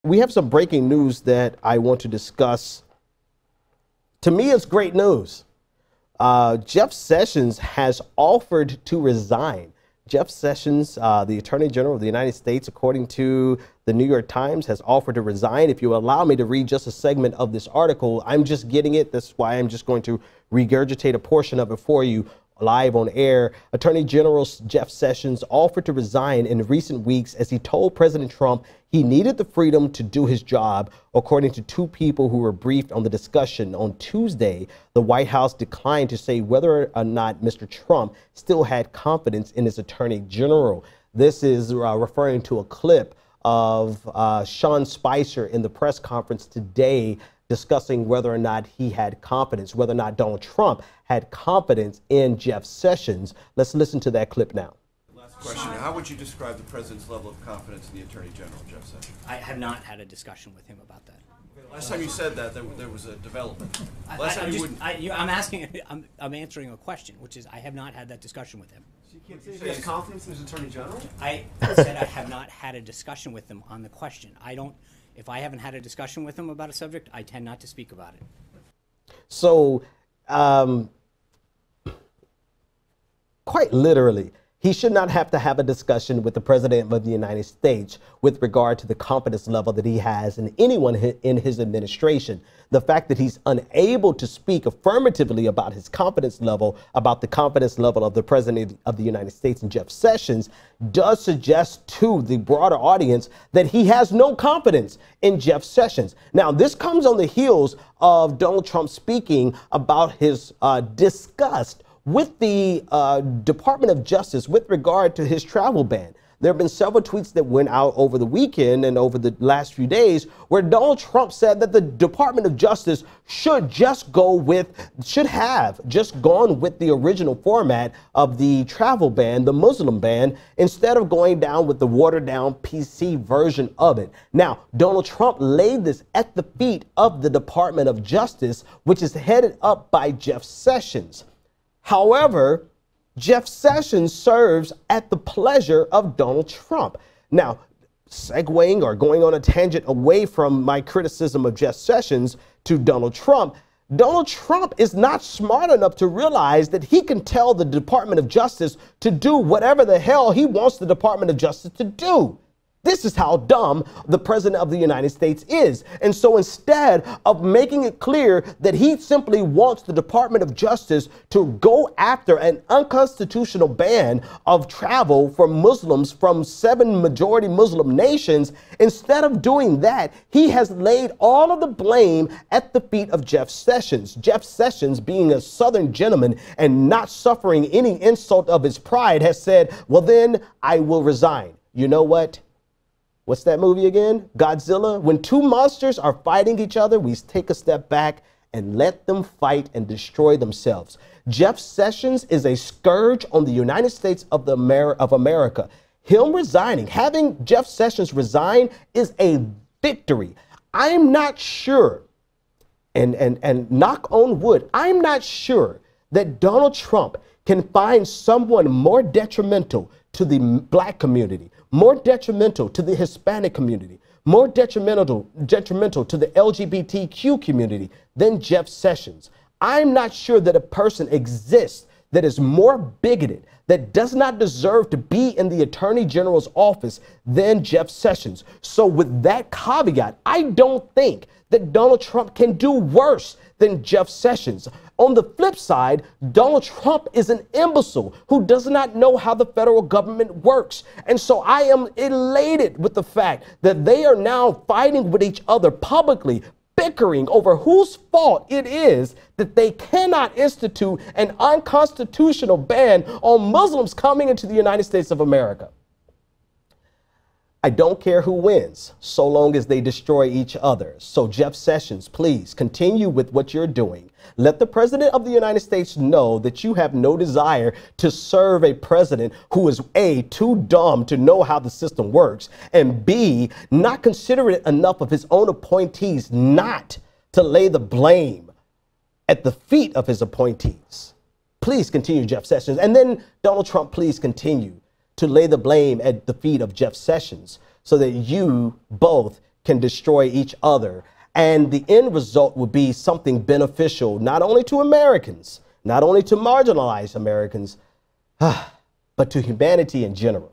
we have some breaking news that I want to discuss. To me, it's great news. Jeff Sessions has offered to resign. Jeff Sessions, the Attorney General of the United States, according to the New York Times, has offered to resign. If you allow me to read just a segment of this article, I'm just getting it. That's why I'm just going to regurgitate a portion of it for you live on air. Attorney General Jeff Sessions offered to resign in recent weeks as he told President Trump he needed the freedom to do his job, according to two people who were briefed on the discussion. On Tuesday, the White House declined to say whether or not Mr. Trump still had confidence in his Attorney General. This is referring to a clip of Sean Spicer in the press conference today discussing whether or not he had confidence, whether or not Donald Trump had confidence in Jeff Sessions. Let's listen to that clip now. Last question. How would you describe the president's level of confidence in the Attorney General, Jeff Sessions? I have not had a discussion with him about that. Last time you said that, there was a development. I'm answering a question, which is I have not had that discussion with him. So you can't say he has confidence in his Attorney General? I said I have not had a discussion with him on the question. If I haven't had a discussion with him about a subject, I tend not to speak about it. So, quite literally, he should not have to have a discussion with the President of the United States with regard to the confidence level that he has in anyone in his administration. The fact that he's unable to speak affirmatively about his confidence level, about the confidence level of the President of the United States and Jeff Sessions, does suggest to the broader audience that he has no confidence in Jeff Sessions. Now, this comes on the heels of Donald Trump speaking about his disgust with the Department of Justice with regard to his travel ban. There have been several tweets that went out over the weekend and over the last few days where Donald Trump said that the Department of Justice should have just gone with the original format of the travel ban, the Muslim ban, instead of going down with the watered down PC version of it. Now, Donald Trump laid this at the feet of the Department of Justice, which is headed up by Jeff Sessions. However, Jeff Sessions serves at the pleasure of Donald Trump. Now, segueing or going on a tangent away from my criticism of Jeff Sessions to Donald Trump is not smart enough to realize that he can tell the Department of Justice to do whatever the hell he wants the Department of Justice to do. This is how dumb the President of the United States is. And so instead of making it clear that he simply wants the Department of Justice to go after an unconstitutional ban of travel for Muslims from 7 majority Muslim nations, instead of doing that, he has laid all of the blame at the feet of Jeff Sessions. Jeff Sessions, being a Southern gentleman and not suffering any insult of his pride, has said, well, then I will resign. You know what? What's that movie again? Godzilla. When two monsters are fighting each other, we take a step back and let them fight and destroy themselves. Jeff Sessions is a scourge on the United States of America. Him resigning, having Jeff Sessions resign, is a victory. I'm not sure, and knock on wood, I'm not sure that Donald Trump can find someone more detrimental to the black community, more detrimental to the Hispanic community, more detrimental to the LGBTQ community than Jeff Sessions. I'm not sure that a person exists that is more bigoted, that does not deserve to be in the Attorney General's office than Jeff Sessions. So with that caveat, I don't think that Donald Trump can do worse than Jeff Sessions. On the flip side, Donald Trump is an imbecile who does not know how the federal government works. And so I am elated with the fact that they are now fighting with each other publicly, bickering over whose fault it is that they cannot institute an unconstitutional ban on Muslims coming into the United States of America. I don't care who wins, so long as they destroy each other. So Jeff Sessions, please continue with what you're doing. Let the President of the United States know that you have no desire to serve a president who is A, too dumb to know how the system works, and B, not considerate enough of his own appointees not to lay the blame at the feet of his appointees. Please continue, Jeff Sessions. And then Donald Trump, please continue to lay the blame at the feet of Jeff Sessions so that you both can destroy each other. And the end result would be something beneficial, not only to Americans, not only to marginalized Americans, but to humanity in general.